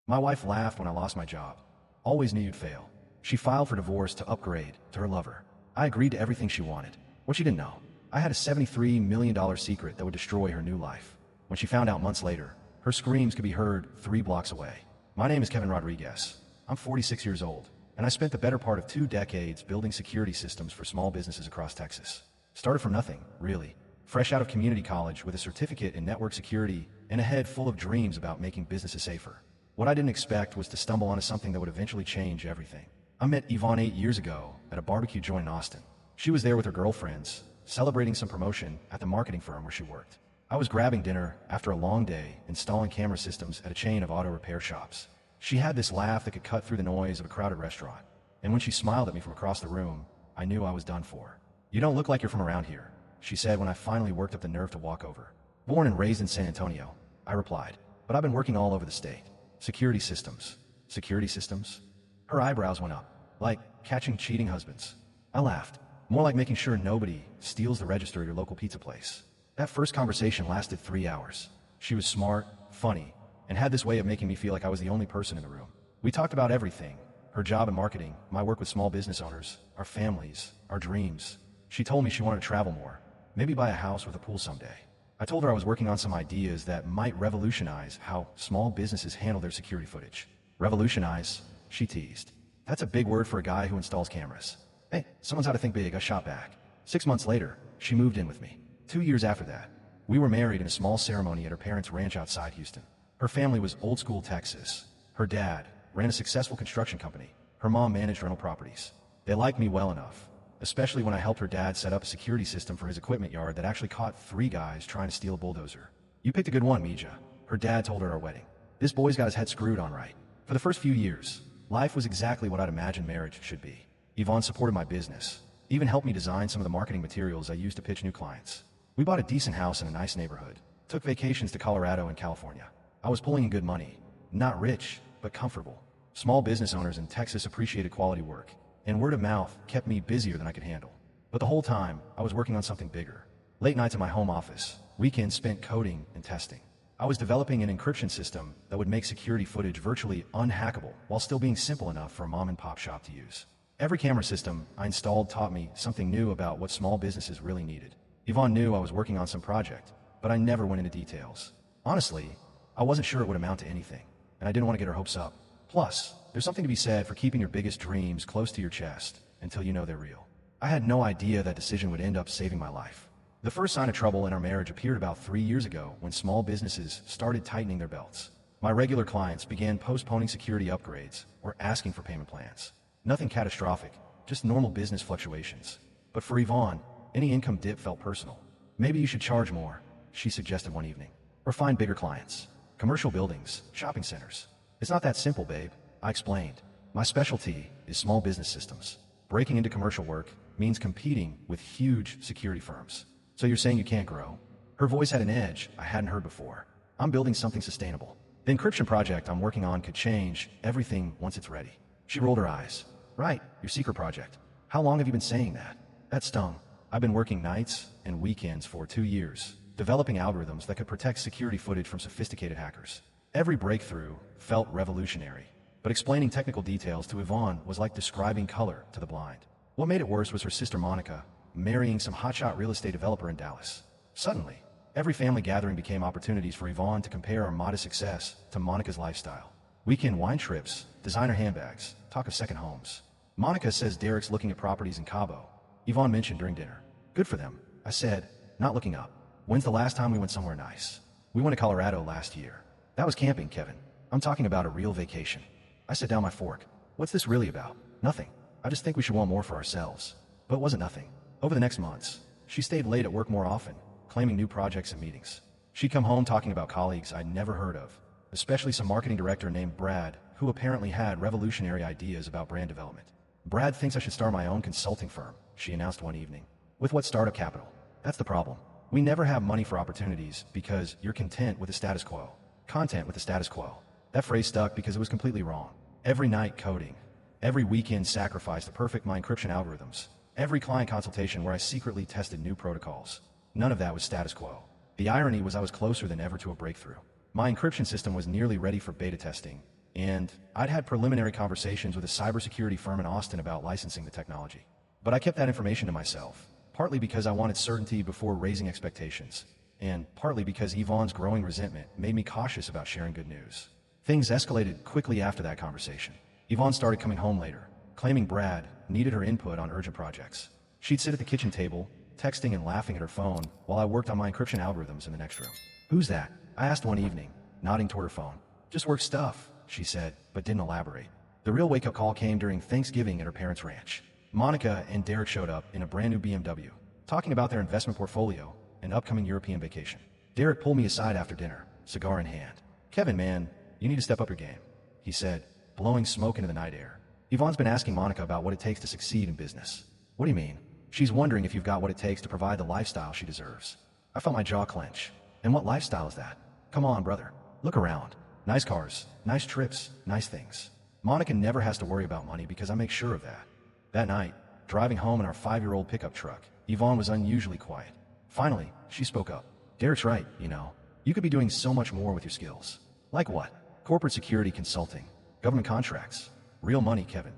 My wife laughed when I lost my job. Always knew you'd fail. She filed for divorce to upgrade to her lover. I agreed to everything she wanted. What she didn't know, I had a $73 million secret that would destroy her new life. When she found out months later, her screams could be heard 3 blocks away. My name is Kevin Rodriguez. I'm 46 years old, and I spent the better part of 2 decades building security systems for small businesses across Texas. Started from nothing, really. Fresh out of community college with a certificate in network security and a head full of dreams about making businesses safer. What I didn't expect was to stumble onto something that would eventually change everything. I met Yvonne 8 years ago at a barbecue joint in Austin. She was there with her girlfriends, celebrating some promotion at the marketing firm where she worked. I was grabbing dinner after a long day installing camera systems at a chain of auto repair shops. She had this laugh that could cut through the noise of a crowded restaurant. And when she smiled at me from across the room, I knew I was done for. "You don't look like you're from around here," she said when I finally worked up the nerve to walk over. "Born and raised in San Antonio," I replied, "but I've been working all over the state. Security systems. Security systems?" Her eyebrows went up. "Like catching cheating husbands." I laughed. "More like making sure nobody steals the register at your local pizza place." That first conversation lasted 3 hours. She was smart, funny, and had this way of making me feel like I was the only person in the room. We talked about everything: her job in marketing, my work with small business owners, our families, our dreams. She told me she wanted to travel more, maybe buy a house with a pool someday. I told her I was working on some ideas that might revolutionize how small businesses handle their security footage. Revolutionize, she teased. That's a big word for a guy who installs cameras. Hey, someone's got to think big, I shot back. 6 months later, she moved in with me. 2 years after that, we were married in a small ceremony at her parents' ranch outside Houston. Her family was old school Texas. Her dad ran a successful construction company. Her mom managed rental properties. They liked me well enough, especially when I helped her dad set up a security system for his equipment yard that actually caught 3 guys trying to steal a bulldozer. "You picked a good one, Mija," her dad told her at our wedding. "This boy's got his head screwed on right." For the first few years, life was exactly what I'd imagined marriage should be. Yvonne supported my business, even helped me design some of the marketing materials I used to pitch new clients. We bought a decent house in a nice neighborhood, took vacations to Colorado and California. I was pulling in good money, not rich, but comfortable. Small business owners in Texas appreciated quality work, and word of mouth kept me busier than I could handle. But the whole time, I was working on something bigger. Late nights in my home office, weekends spent coding and testing. I was developing an encryption system that would make security footage virtually unhackable while still being simple enough for a mom and pop shop to use. Every camera system I installed taught me something new about what small businesses really needed. Yvonne knew I was working on some project, but I never went into details. Honestly, I wasn't sure it would amount to anything, and I didn't want to get her hopes up. Plus, there's something to be said for keeping your biggest dreams close to your chest until you know they're real. I had no idea that decision would end up saving my life. The first sign of trouble in our marriage appeared about 3 years ago when small businesses started tightening their belts. My regular clients began postponing security upgrades or asking for payment plans. Nothing catastrophic, just normal business fluctuations. But for Yvonne, any income dip felt personal. "Maybe you should charge more," she suggested one evening. "Or find bigger clients. Commercial buildings, shopping centers." "It's not that simple, babe," I explained. "My specialty is small business systems. Breaking into commercial work means competing with huge security firms. So you're saying you can't grow?" Her voice had an edge I hadn't heard before. "I'm building something sustainable. The encryption project I'm working on could change everything once it's ready." She rolled her eyes. "Right, your secret project. How long have you been saying that?" That stung. I've been working nights and weekends for 2 years, developing algorithms that could protect security footage from sophisticated hackers. Every breakthrough felt revolutionary, but explaining technical details to Yvonne was like describing color to the blind. What made it worse was her sister Monica marrying some hotshot real estate developer in Dallas. Suddenly, every family gathering became opportunities for Yvonne to compare our modest success to Monica's lifestyle. Weekend wine trips, designer handbags, talk of second homes. Monica says Derek's looking at properties in Cabo. Yvonne mentioned during dinner. "Good for them," I said, not looking up. "When's the last time we went somewhere nice?" "We went to Colorado last year." "That was camping, Kevin. I'm talking about a real vacation." I set down my fork. "What's this really about?" "Nothing. I just think we should want more for ourselves." But it wasn't nothing. Over the next months, she stayed late at work more often, claiming new projects and meetings. She'd come home talking about colleagues I'd never heard of, especially some marketing director named Brad, who apparently had revolutionary ideas about brand development. "Brad thinks I should start my own consulting firm," she announced one evening. "With what startup capital?" That's the problem. We never have money for opportunities because you're content with the status quo. Content with the status quo. That phrase stuck because it was completely wrong. Every night coding. Every weekend sacrifice to perfect my encryption algorithms. Every client consultation where I secretly tested new protocols. None of that was status quo. The irony was I was closer than ever to a breakthrough. My encryption system was nearly ready for beta testing, and I'd had preliminary conversations with a cybersecurity firm in Austin about licensing the technology. But I kept that information to myself, partly because I wanted certainty before raising expectations, and partly because Yvonne's growing resentment made me cautious about sharing good news. Things escalated quickly after that conversation. Yvonne started coming home later, claiming Brad needed her input on urgent projects. She'd sit at the kitchen table, texting and laughing at her phone while I worked on my encryption algorithms in the next room. "Who's that?" I asked one evening, nodding toward her phone. "Just work stuff," she said, but didn't elaborate. The real wake-up call came during Thanksgiving at her parents' ranch. Monica and Derek showed up in a brand new BMW, talking about their investment portfolio and upcoming European vacation. Derek pulled me aside after dinner, cigar in hand. "Kevin, man, you need to step up your game," he said, blowing smoke into the night air. "Yvonne's been asking Monica about what it takes to succeed in business." "What do you mean?" "She's wondering if you've got what it takes to provide the lifestyle she deserves." I felt my jaw clench. "And what lifestyle is that?" "Come on, brother. Look around. Nice cars, nice trips, nice things. Monica never has to worry about money because I make sure of that." That night, driving home in our 5-year-old pickup truck, Yvonne was unusually quiet. Finally, she spoke up. "Derek's right, you know. You could be doing so much more with your skills." "Like what?" "Corporate security consulting, government contracts, real money, Kevin."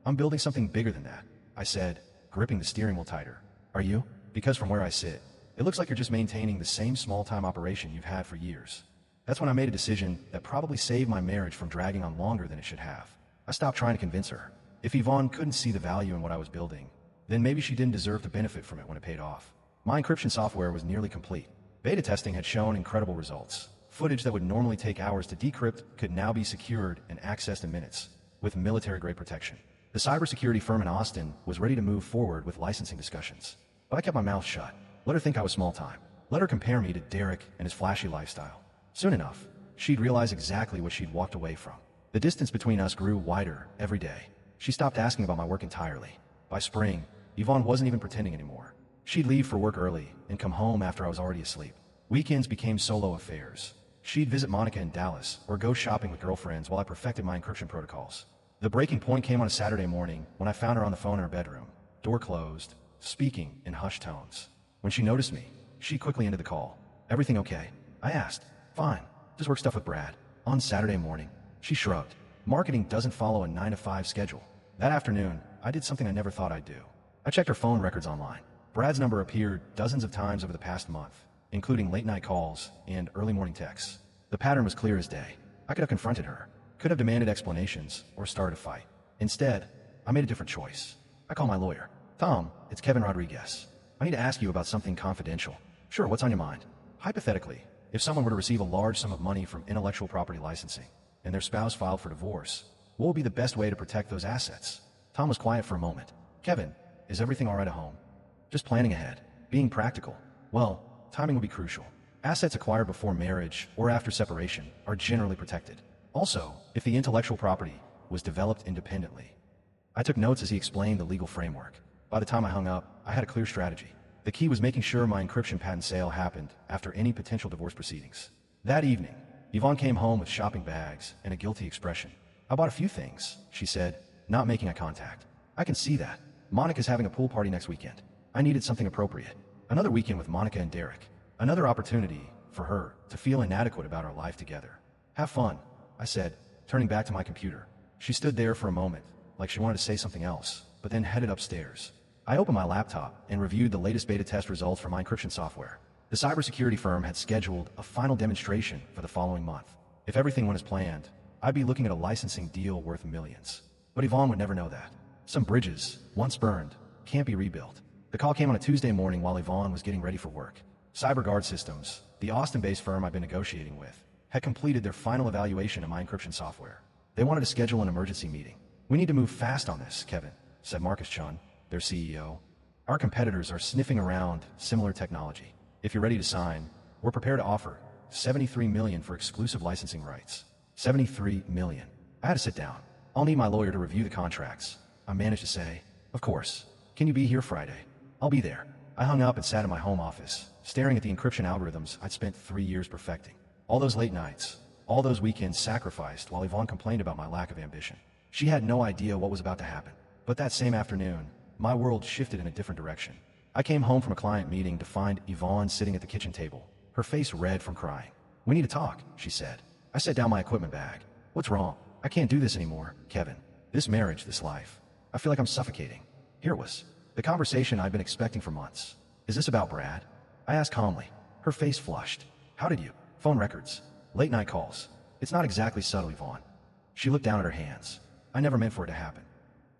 "I'm building something bigger than that," I said, gripping the steering wheel tighter. "Are you?" "Because from where I sit, it looks like you're just maintaining the same small-time operation you've had for years." That's when I made a decision that probably saved my marriage from dragging on longer than it should have. I stopped trying to convince her. If Yvonne couldn't see the value in what I was building, then maybe she didn't deserve to benefit from it when it paid off. My encryption software was nearly complete. Beta testing had shown incredible results. Footage that would normally take hours to decrypt could now be secured and accessed in minutes, with military-grade protection. The cybersecurity firm in Austin was ready to move forward with licensing discussions. But I kept my mouth shut. Let her think I was small-time. Let her compare me to Derek and his flashy lifestyle. Soon enough, she'd realize exactly what she'd walked away from. The distance between us grew wider every day. She stopped asking about my work entirely. By spring, Yvonne wasn't even pretending anymore. She'd leave for work early and come home after I was already asleep. Weekends became solo affairs. She'd visit Monica in Dallas or go shopping with girlfriends while I perfected my encryption protocols. The breaking point came on a Saturday morning when I found her on the phone in her bedroom, door closed, speaking in hushed tones. When she noticed me, she quickly ended the call. "Everything okay?" I asked. "Fine. Just work stuff with Brad." On Saturday morning, she shrugged. Marketing doesn't follow a 9-to-5 schedule. That afternoon, I did something I never thought I'd do. I checked her phone records online. Brad's number appeared dozens of times over the past month, including late-night calls and early morning texts. The pattern was clear as day. I could have confronted her, could have demanded explanations, or started a fight. Instead, I made a different choice. I called my lawyer. "Tom, it's Kevin Rodriguez. I need to ask you about something confidential." "Sure, what's on your mind?" "Hypothetically, if someone were to receive a large sum of money from intellectual property licensing, and their spouse filed for divorce, what would be the best way to protect those assets?" Tom was quiet for a moment. "Kevin, is everything all right at home?" "Just planning ahead. Being practical. Well, timing will be crucial. Assets acquired before marriage or after separation are generally protected. Also, if the intellectual property was developed independently." I took notes as he explained the legal framework. By the time I hung up, I had a clear strategy. The key was making sure my encryption patent sale happened after any potential divorce proceedings. That evening, Yvonne came home with shopping bags and a guilty expression. "I bought a few things," she said, not making eye contact. "I can see that. Monica's having a pool party next weekend. I needed something appropriate. Another weekend with Monica and Derek. Another opportunity for her to feel inadequate about our life together." "Have fun," I said, turning back to my computer. She stood there for a moment, like she wanted to say something else, but then headed upstairs. I opened my laptop and reviewed the latest beta test results for my encryption software. The cybersecurity firm had scheduled a final demonstration for the following month. If everything went as planned, I'd be looking at a licensing deal worth millions. But Yvonne would never know that. Some bridges, once burned, can't be rebuilt. The call came on a Tuesday morning while Yvonne was getting ready for work. CyberGuard Systems, the Austin-based firm I've been negotiating with, had completed their final evaluation of my encryption software. They wanted to schedule an emergency meeting. "We need to move fast on this, Kevin," said Marcus Chun, their CEO. "Our competitors are sniffing around similar technology. If you're ready to sign, we're prepared to offer $73 million for exclusive licensing rights." $73 million. I had to sit down. "I'll need my lawyer to review the contracts," I managed to say. "Of course. Can you be here Friday?" "I'll be there." I hung up and sat in my home office, staring at the encryption algorithms I'd spent 3 years perfecting. All those late nights, all those weekends sacrificed while Yvonne complained about my lack of ambition. She had no idea what was about to happen. But that same afternoon, my world shifted in a different direction. I came home from a client meeting to find Yvonne sitting at the kitchen table, her face red from crying. "We need to talk," she said. I set down my equipment bag. "What's wrong?" I can't do this anymore, Kevin. This marriage, this life. I feel like I'm suffocating. Here it was. The conversation I'd been expecting for months. Is this about Brad? I asked calmly. Her face flushed. How did you? Phone records. Late night calls. It's not exactly subtle, Yvonne. She looked down at her hands. I never meant for it to happen.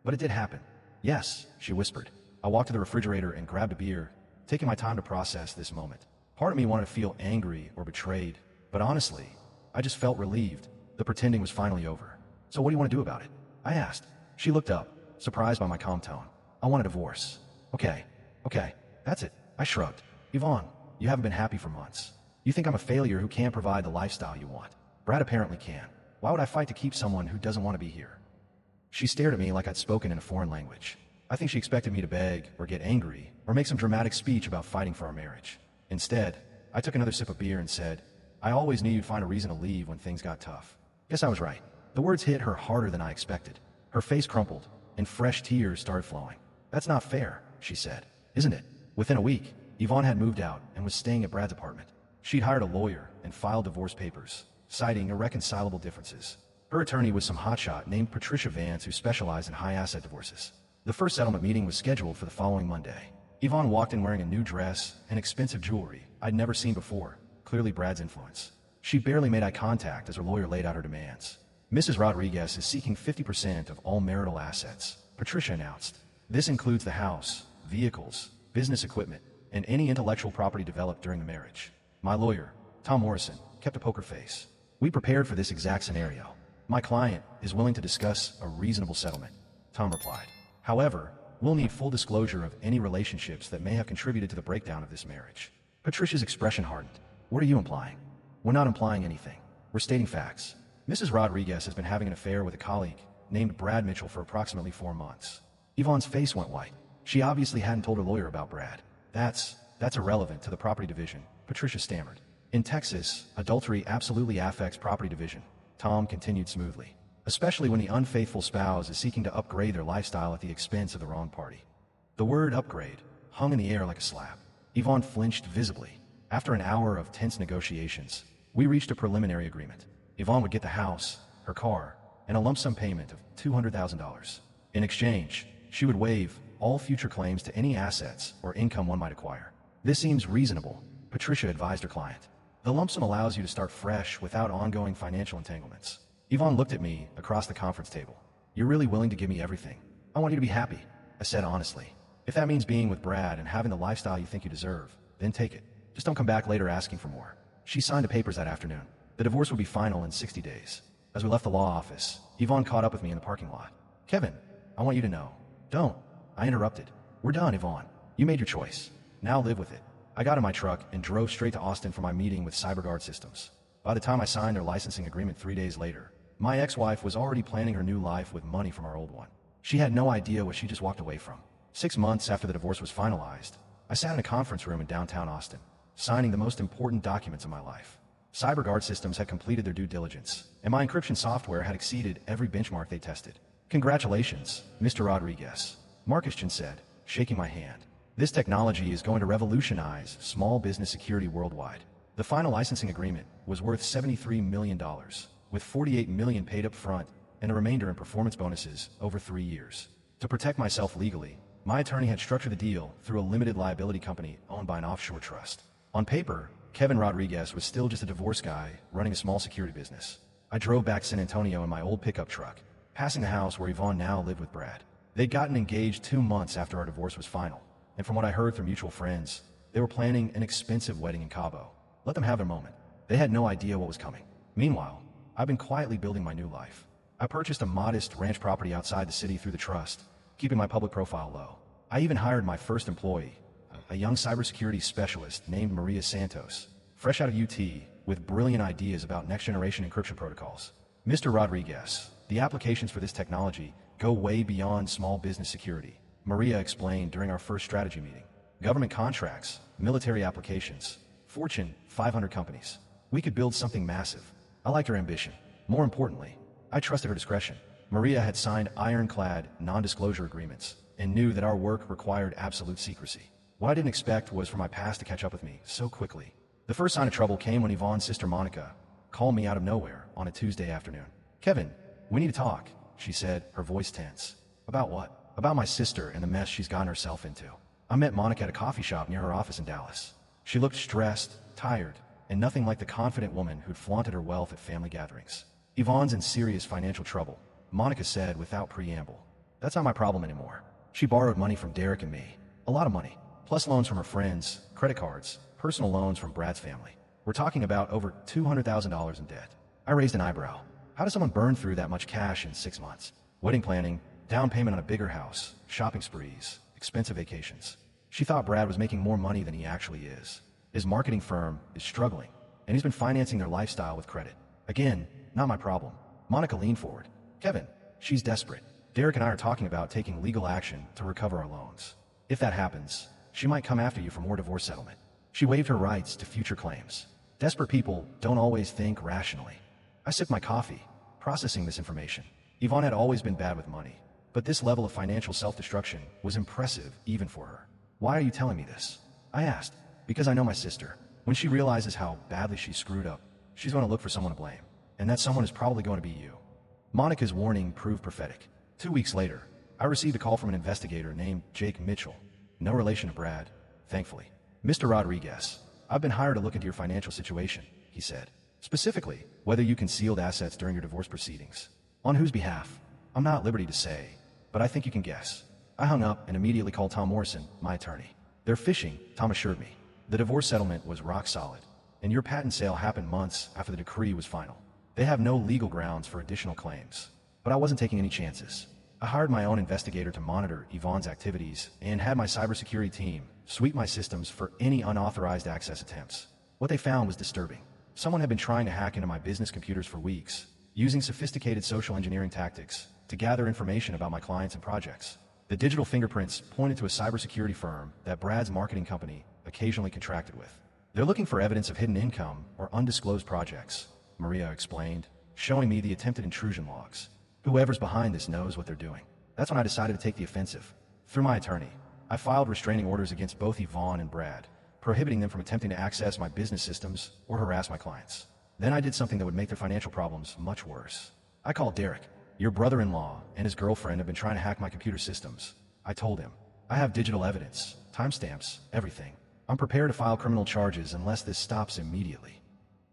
But it did happen. Yes, she whispered. I walked to the refrigerator and grabbed a beer, taking my time to process this moment. Part of me wanted to feel angry or betrayed, but honestly, I just felt relieved. The pretending was finally over. So what do you want to do about it? I asked. She looked up, surprised by my calm tone. I want a divorce. Okay, that's it. I shrugged. Yvonne, you haven't been happy for months. You think I'm a failure who can't provide the lifestyle you want. Brad apparently can. Why would I fight to keep someone who doesn't want to be here? She stared at me like I'd spoken in a foreign language. I think she expected me to beg or get angry or make some dramatic speech about fighting for our marriage. Instead, I took another sip of beer and said, I always knew you'd find a reason to leave when things got tough. Guess I was right. The words hit her harder than I expected. Her face crumpled, and fresh tears started flowing. That's not fair, she said. Isn't it? Within a week, Yvonne had moved out and was staying at Brad's apartment. She'd hired a lawyer and filed divorce papers, citing irreconcilable differences. Her attorney was some hotshot named Patricia Vance who specialized in high-asset divorces. The first settlement meeting was scheduled for the following Monday. Yvonne walked in wearing a new dress and expensive jewelry I'd never seen before, clearly Brad's influence. She barely made eye contact as her lawyer laid out her demands. Mrs. Rodriguez is seeking 50% of all marital assets, Patricia announced. This includes the house, vehicles, business equipment, and any intellectual property developed during the marriage. My lawyer, Tom Morrison, kept a poker face. We prepared for this exact scenario. My client is willing to discuss a reasonable settlement, Tom replied. However, we'll need full disclosure of any relationships that may have contributed to the breakdown of this marriage. Patricia's expression hardened. What are you implying? We're not implying anything. We're stating facts. Mrs. Rodriguez has been having an affair with a colleague named Brad Mitchell for approximately 4 months. Yvonne's face went white. She obviously hadn't told her lawyer about Brad. That's irrelevant to the property division, Patricia stammered. In Texas, adultery absolutely affects property division, Tom continued smoothly, especially when the unfaithful spouse is seeking to upgrade their lifestyle at the expense of the wrong party. The word upgrade hung in the air like a slap. Yvonne flinched visibly. After an hour of tense negotiations, we reached a preliminary agreement. Yvonne would get the house, her car, and a lump sum payment of $200,000. In exchange, she would waive all future claims to any assets or income one might acquire. This seems reasonable, Patricia advised her client. The lump sum allows you to start fresh without ongoing financial entanglements. Yvonne looked at me across the conference table. You're really willing to give me everything. I want you to be happy, I said honestly. If that means being with Brad and having the lifestyle you think you deserve, then take it. Just don't come back later asking for more. She signed the papers that afternoon. The divorce would be final in 60 days. As we left the law office, Yvonne caught up with me in the parking lot. Kevin, I want you to know. Don't. I interrupted. We're done, Yvonne. You made your choice. Now live with it. I got in my truck and drove straight to Austin for my meeting with CyberGuard Systems. By the time I signed their licensing agreement 3 days later, my ex-wife was already planning her new life with money from our old one. She had no idea what she just walked away from. 6 months after the divorce was finalized, I sat in a conference room in downtown Austin, signing the most important documents of my life. CyberGuard Systems had completed their due diligence, and my encryption software had exceeded every benchmark they tested. Congratulations, Mr. Rodriguez, Marcustian said, shaking my hand. This technology is going to revolutionize small business security worldwide. The final licensing agreement was worth $73 million, with $48 million paid up front and a remainder in performance bonuses over 3 years. To protect myself legally, my attorney had structured the deal through a limited liability company owned by an offshore trust. On paper, Kevin Rodriguez was still just a divorce guy running a small security business. I drove back to San Antonio in my old pickup truck, passing the house where Yvonne now lived with Brad. They'd gotten engaged 2 months after our divorce was final, and from what I heard from mutual friends, they were planning an expensive wedding in Cabo. Let them have their moment. They had no idea what was coming. Meanwhile, I've been quietly building my new life. I purchased a modest ranch property outside the city through the trust, keeping my public profile low. I even hired my first employee, a young cybersecurity specialist named Maria Santos, fresh out of UT, with brilliant ideas about next-generation encryption protocols. Mr. Rodriguez, the applications for this technology go way beyond small business security, Maria explained during our first strategy meeting. Government contracts, military applications, Fortune 500 companies. We could build something massive. I liked her ambition. More importantly, I trusted her discretion. Maria had signed ironclad non-disclosure agreements and knew that our work required absolute secrecy. What I didn't expect was for my past to catch up with me so quickly. The first sign of trouble came when Yvonne's sister Monica called me out of nowhere on a Tuesday afternoon. Kevin, "We need to talk," she said, her voice tense. "About what?" "About my sister and the mess she's gotten herself into. I met Monica at a coffee shop near her office in Dallas. She looked stressed, tired, and nothing like the confident woman who'd flaunted her wealth at family gatherings. Yvonne's in serious financial trouble," Monica said without preamble. "That's not my problem anymore. She borrowed money from Derek and me. A lot of money. Plus loans from her friends, credit cards, personal loans from Brad's family. We're talking about over $200,000 in debt." I raised an eyebrow. How does someone burn through that much cash in 6 months? Wedding planning, down payment on a bigger house, shopping sprees, expensive vacations. She thought Brad was making more money than he actually is. His marketing firm is struggling, and he's been financing their lifestyle with credit. Again, not my problem. Monica leaned forward. "Kevin, she's desperate. Derek and I are talking about taking legal action to recover our loans. If that happens, she might come after you for more divorce settlement." She waived her rights to future claims. Desperate people don't always think rationally. I sipped my coffee, processing this information. Yvonne had always been bad with money, but this level of financial self-destruction was impressive even for her. "Why are you telling me this?" I asked. "Because I know my sister. When she realizes how badly she screwed up, she's going to look for someone to blame. And that someone is probably going to be you." Monica's warning proved prophetic. 2 weeks later, I received a call from an investigator named Jake Mitchell. No relation to Brad, thankfully. "Mr. Rodriguez, I've been hired to look into your financial situation," he said. "Specifically, whether you concealed assets during your divorce proceedings. On whose behalf? I'm not at liberty to say, but I think you can guess." I hung up and immediately called Tom Morrison, my attorney. "They're fishing," Tom assured me. "The divorce settlement was rock solid, and your patent sale happened months after the decree was final. They have no legal grounds for additional claims." But I wasn't taking any chances. I hired my own investigator to monitor Yvonne's activities and had my cybersecurity team sweep my systems for any unauthorized access attempts. What they found was disturbing. Someone had been trying to hack into my business computers for weeks, using sophisticated social engineering tactics to gather information about my clients and projects. The digital fingerprints pointed to a cybersecurity firm that Brad's marketing company occasionally contracted with. "They're looking for evidence of hidden income or undisclosed projects," Maria explained, showing me the attempted intrusion logs. "Whoever's behind this knows what they're doing." That's when I decided to take the offensive. Through my attorney, I filed restraining orders against both Yvonne and Brad, prohibiting them from attempting to access my business systems or harass my clients. Then I did something that would make their financial problems much worse. I called Derek. "Your brother-in-law and his girlfriend have been trying to hack my computer systems," I told him. "I have digital evidence, timestamps, everything. I'm prepared to file criminal charges unless this stops immediately."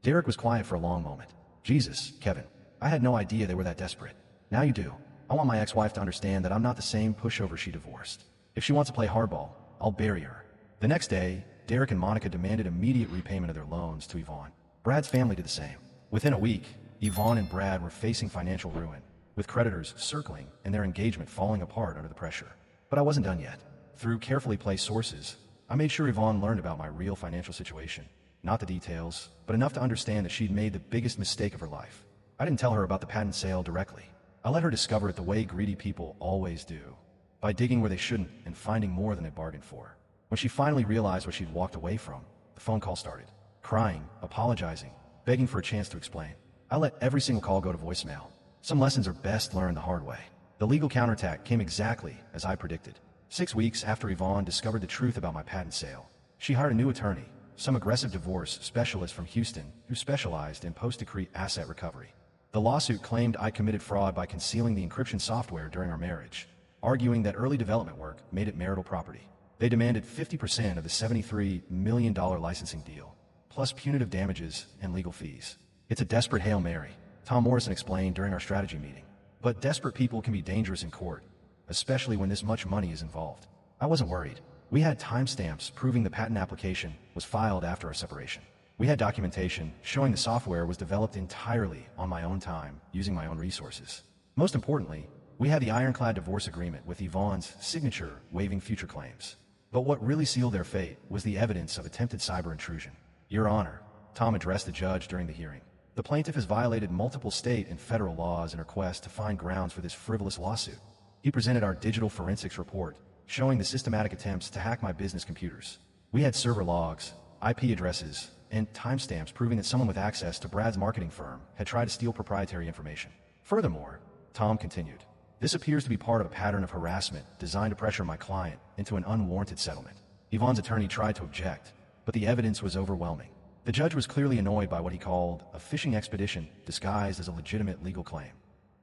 Derek was quiet for a long moment. "Jesus, Kevin, I had no idea they were that desperate. Now you do. I want my ex-wife to understand that I'm not the same pushover she divorced. If she wants to play hardball, I'll bury her." The next day, Derek and Monica demanded immediate repayment of their loans to Yvonne. Brad's family did the same. Within a week, Yvonne and Brad were facing financial ruin, with creditors circling and their engagement falling apart under the pressure. But I wasn't done yet. Through carefully placed sources, I made sure Yvonne learned about my real financial situation. Not the details, but enough to understand that she'd made the biggest mistake of her life. I didn't tell her about the patent sale directly. I let her discover it the way greedy people always do, by digging where they shouldn't and finding more than they bargained for. When she finally realized what she'd walked away from, the phone call started. Crying, apologizing, begging for a chance to explain. I let every single call go to voicemail. Some lessons are best learned the hard way. The legal counterattack came exactly as I predicted. 6 weeks after Yvonne discovered the truth about my patent sale, she hired a new attorney, some aggressive divorce specialist from Houston who specialized in post-decree asset recovery. The lawsuit claimed I committed fraud by concealing the encryption software during our marriage, arguing that early development work made it marital property. They demanded 50% of the $73 million licensing deal, plus punitive damages and legal fees. "It's a desperate Hail Mary," Tom Morrison explained during our strategy meeting. "But desperate people can be dangerous in court, especially when this much money is involved." I wasn't worried. We had timestamps proving the patent application was filed after our separation. We had documentation showing the software was developed entirely on my own time, using my own resources. Most importantly, we had the ironclad divorce agreement with Yvonne's signature waiving future claims. But what really sealed their fate was the evidence of attempted cyber intrusion. "Your Honor," Tom addressed the judge during the hearing, "the plaintiff has violated multiple state and federal laws in her quest to find grounds for this frivolous lawsuit." He presented our digital forensics report, showing the systematic attempts to hack my business computers. We had server logs, IP addresses, and timestamps proving that someone with access to Brad's marketing firm had tried to steal proprietary information. Furthermore, Tom continued, "This appears to be part of a pattern of harassment designed to pressure my client into an unwarranted settlement." Yvonne's attorney tried to object, but the evidence was overwhelming. The judge was clearly annoyed by what he called a fishing expedition disguised as a legitimate legal claim.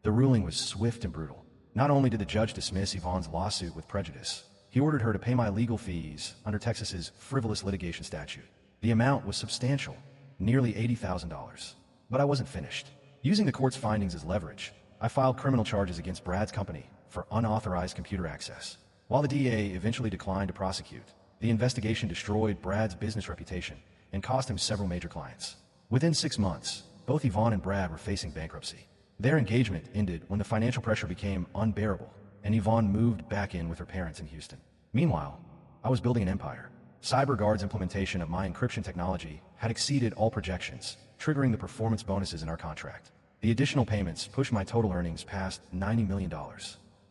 The ruling was swift and brutal. Not only did the judge dismiss Yvonne's lawsuit with prejudice, he ordered her to pay my legal fees under Texas's frivolous litigation statute. The amount was substantial, nearly $80,000. But I wasn't finished. Using the court's findings as leverage, I filed criminal charges against Brad's company for unauthorized computer access. While the DA eventually declined to prosecute, the investigation destroyed Brad's business reputation and cost him several major clients. Within 6 months, both Yvonne and Brad were facing bankruptcy. Their engagement ended when the financial pressure became unbearable, and Yvonne moved back in with her parents in Houston. Meanwhile, I was building an empire. CyberGuard's implementation of my encryption technology had exceeded all projections, triggering the performance bonuses in our contract. The additional payments pushed my total earnings past $90 million.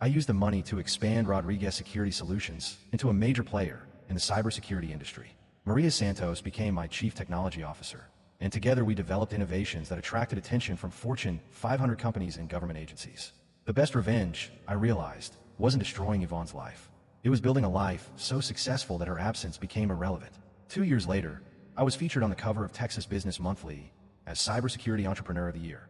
I used the money to expand Rodriguez Security Solutions into a major player in the cybersecurity industry. Maria Santos became my chief technology officer, and together we developed innovations that attracted attention from Fortune 500 companies and government agencies. The best revenge, I realized, wasn't destroying Yvonne's life. It was building a life so successful that her absence became irrelevant. 2 years later, I was featured on the cover of Texas Business Monthly as Cybersecurity Entrepreneur of the Year.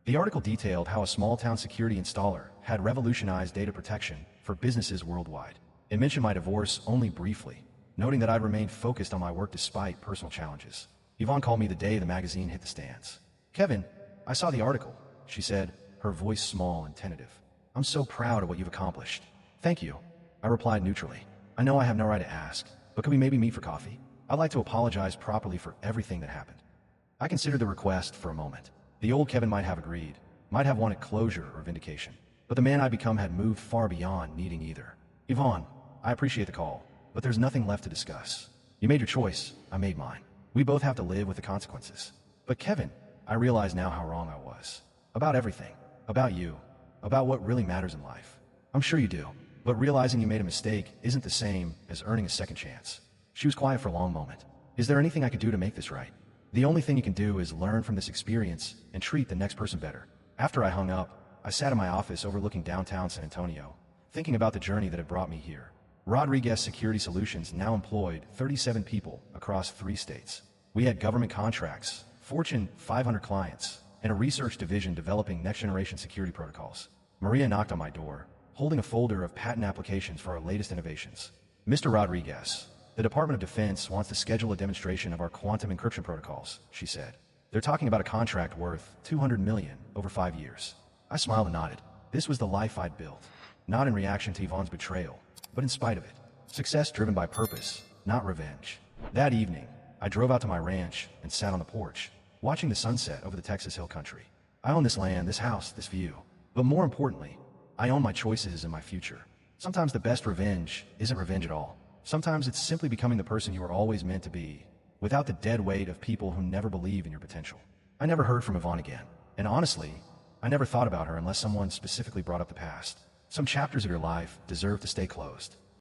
The article detailed how a small-town security installer had revolutionized data protection for businesses worldwide. It mentioned my divorce only briefly, noting that I'd remained focused on my work despite personal challenges. Yvonne called me the day the magazine hit the stands. "Kevin, I saw the article," she said, her voice small and tentative. "I'm so proud of what you've accomplished." "Thank you," I replied neutrally. "I know I have no right to ask, but could we maybe meet for coffee? I'd like to apologize properly for everything that happened." I considered the request for a moment. The old Kevin might have agreed, might have wanted closure or vindication, but the man I'd become had moved far beyond needing either. "Yvonne, I appreciate the call, but there's nothing left to discuss. You made your choice, I made mine. We both have to live with the consequences." "But Kevin," I realize now how wrong I was. About everything. About you. About what really matters in life. "I'm sure you do, but realizing you made a mistake isn't the same as earning a second chance." She was quiet for a long moment. "Is there anything I could do to make this right?" "The only thing you can do is learn from this experience and treat the next person better." After I hung up, I sat in my office overlooking downtown San Antonio, thinking about the journey that had brought me here. Rodriguez Security Solutions now employed 37 people across 3 states. We had government contracts, Fortune 500 clients, and a research division developing next-generation security protocols. Maria knocked on my door, holding a folder of patent applications for our latest innovations. "Mr. Rodriguez, the Department of Defense wants to schedule a demonstration of our quantum encryption protocols," she said. "They're talking about a contract worth $200 million over 5 years. I smiled and nodded. This was the life I'd built, not in reaction to Yvonne's betrayal, but in spite of it. Success driven by purpose, not revenge. That evening, I drove out to my ranch and sat on the porch, watching the sunset over the Texas Hill Country. I own this land, this house, this view. But more importantly, I own my choices and my future. Sometimes the best revenge isn't revenge at all. Sometimes it's simply becoming the person you were always meant to be, without the dead weight of people who never believe in your potential." I never heard from Yvonne again. And honestly, I never thought about her unless someone specifically brought up the past. Some chapters of your life deserve to stay closed.